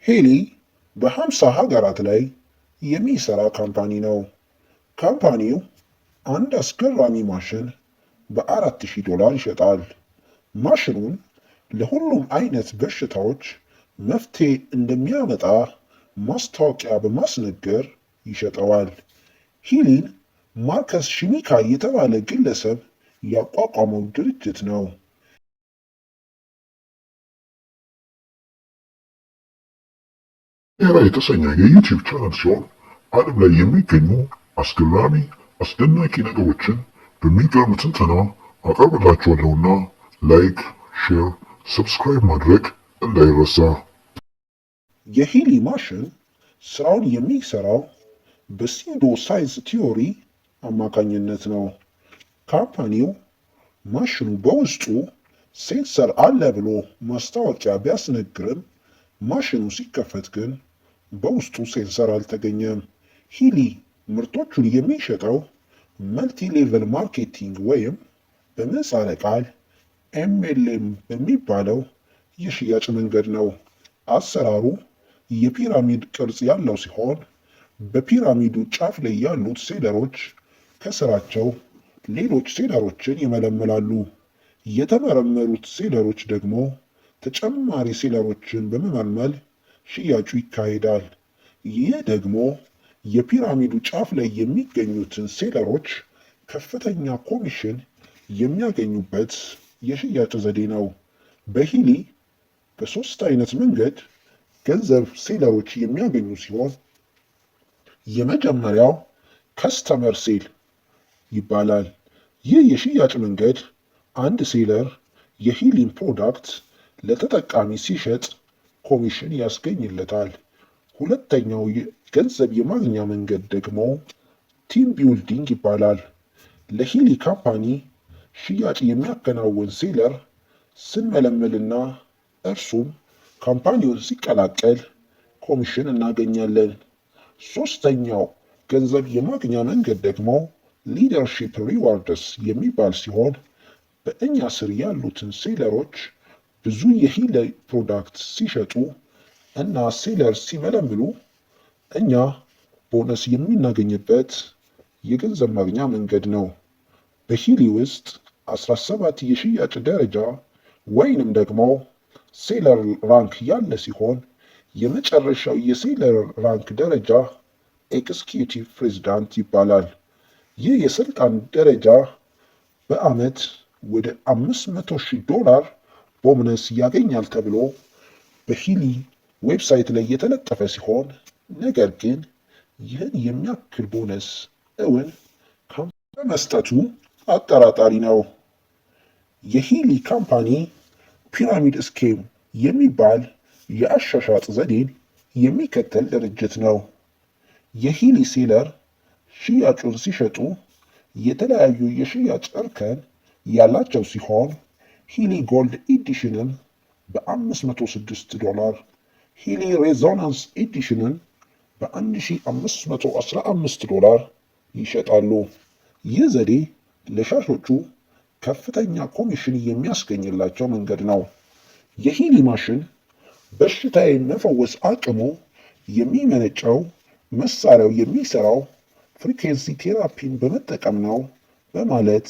ሄሊ በ50 ሀገራት ላይ የሚሰራ ካምፓኒ ነው። ካምፓኒው አንድ አስገራሚ ማሽን በ4000 ይሸጣል። ማሽኑን ለሁሉም አይነት በሽታዎች መፍትሄ እንደሚያመጣ ማስታወቂያ በማስነገር ይሸጠዋል። ሂሊን ማርከስ ሽሚካ የተባለ ግለሰብ ያቋቋመው ድርጅት ነው። ቴራ የተሰኘ የዩቲዩብ ቻናል ሲሆን ዓለም ላይ የሚገኙ አስገራሚ አስደናቂ ነገሮችን በሚገርም ትንተና አቀርብላችኋለሁና ላይክ፣ ሼር፣ ሰብስክራይብ ማድረግ እንዳይረሳ። የሂሊ ማሽን ስራውን የሚሰራው በሲዶ ሳይንስ ቲዮሪ አማካኝነት ነው። ካምፓኒው ማሽኑ በውስጡ ሴንሰር አለ ብሎ ማስታወቂያ ቢያስነግርም ማሽኑ ሲከፈት ግን በውስጡ ሴንሰር አልተገኘም። ሂሊ ምርቶቹን የሚሸጠው መልቲ ሌቨል ማርኬቲንግ ወይም በምህጻረ ቃል ኤምኤልኤም በሚባለው የሽያጭ መንገድ ነው። አሰራሩ የፒራሚድ ቅርጽ ያለው ሲሆን በፒራሚዱ ጫፍ ላይ ያሉት ሴለሮች ከስራቸው ሌሎች ሴለሮችን ይመለምላሉ። የተመረመሩት ሴለሮች ደግሞ ተጨማሪ ሴለሮችን በመመልመል ሽያጩ ይካሄዳል። ይህ ደግሞ የፒራሚዱ ጫፍ ላይ የሚገኙትን ሴለሮች ከፍተኛ ኮሚሽን የሚያገኙበት የሽያጭ ዘዴ ነው። በሂሊ በሶስት አይነት መንገድ ገንዘብ ሴለሮች የሚያገኙ ሲሆን የመጀመሪያው ከስተመር ሴል ይባላል። ይህ የሽያጭ መንገድ አንድ ሴለር የሂሊን ፕሮዳክት ለተጠቃሚ ሲሸጥ ኮሚሽን ያስገኝለታል። ሁለተኛው ገንዘብ የማግኛ መንገድ ደግሞ ቲም ቢልዲንግ ይባላል። ለሂሊ ካምፓኒ ሽያጭ የሚያከናውን ሴለር ስንመለመልና እርሱም ካምፓኒውን ሲቀላቀል ኮሚሽን እናገኛለን። ሶስተኛው ገንዘብ የማግኛ መንገድ ደግሞ ሊደርሺፕ ሪዋርድስ የሚባል ሲሆን በእኛ ስር ያሉትን ሴለሮች ብዙ የሂሊ ፕሮዳክት ሲሸጡ እና ሴለር ሲመለምሉ እኛ ቦነስ የምናገኝበት የገንዘብ ማግኛ መንገድ ነው። በሂሊ ውስጥ 17 የሽያጭ ደረጃ ወይንም ደግሞ ሴለር ራንክ ያለ ሲሆን የመጨረሻው የሴለር ራንክ ደረጃ ኤክስኪዩቲቭ ፕሬዝዳንት ይባላል። ይህ የስልጣን ደረጃ በአመት ወደ $500,000 ቦነስ ያገኛል ተብሎ በሂሊ ዌብሳይት ላይ የተለጠፈ ሲሆን ነገር ግን ይህን የሚያክል ቦነስ እውን በመስጠቱ አጠራጣሪ ነው። የሂሊ ካምፓኒ ፒራሚድ ስኬም የሚባል የአሻሻጥ ዘዴን የሚከተል ድርጅት ነው። የሂሊ ሴለር ሽያጩን ሲሸጡ የተለያዩ የሽያጭ እርከን ያላቸው ሲሆን ሂሊ ጎልድ ኤዲሽንን በ$506፣ ሂሊ ሬዞናንስ ኤዲሽንን በ$1515 ይሸጣሉ። ይህ ዘዴ ለሻጮቹ ከፍተኛ ኮሚሽን የሚያስገኝላቸው መንገድ ነው። የሂሊ ማሽን በሽታ የመፈወስ አቅሙ የሚመነጨው መሳሪያው የሚሰራው ፍሪኩዌንሲ ቴራፒን በመጠቀም ነው በማለት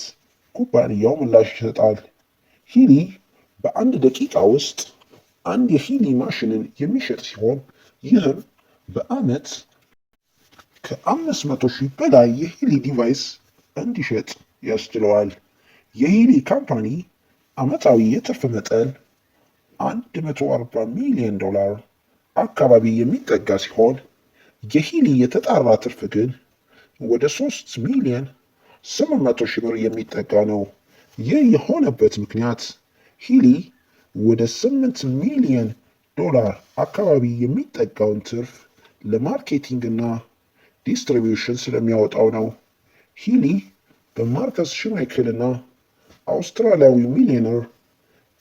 ኩባንያው ምላሽ ይሰጣል። ሂሊ በአንድ ደቂቃ ውስጥ አንድ የሂሊ ማሽንን የሚሸጥ ሲሆን ይህም በአመት ከ500,000 በላይ የሂሊ ዲቫይስ እንዲሸጥ ያስችለዋል። የሂሊ ካምፓኒ አመታዊ የትርፍ መጠን $140 ሚሊዮን አካባቢ የሚጠጋ ሲሆን የሂሊ የተጣራ ትርፍ ግን ወደ $3,800,000 የሚጠጋ ነው። ይህ የሆነበት ምክንያት ሂሊ ወደ $8 ሚሊዮን አካባቢ የሚጠጋውን ትርፍ ለማርኬቲንግ እና ዲስትሪቢዩሽን ስለሚያወጣው ነው። ሂሊ በማርከስ ሽማይክል እና አውስትራሊያዊ ሚሊዮነር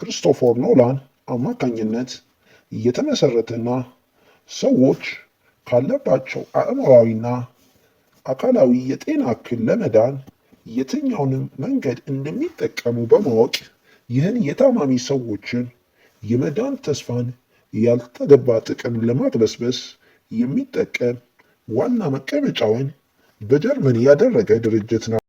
ክሪስቶፈር ኖላን አማካኝነት የተመሰረተና ሰዎች ካለባቸው አእምሯዊና አካላዊ የጤና እክል ለመዳን የትኛውንም መንገድ እንደሚጠቀሙ በማወቅ ይህን የታማሚ ሰዎችን የመዳን ተስፋን ያልተገባ ጥቅም ለማግበስበስ የሚጠቀም ዋና መቀመጫውን በጀርመን ያደረገ ድርጅት ነው።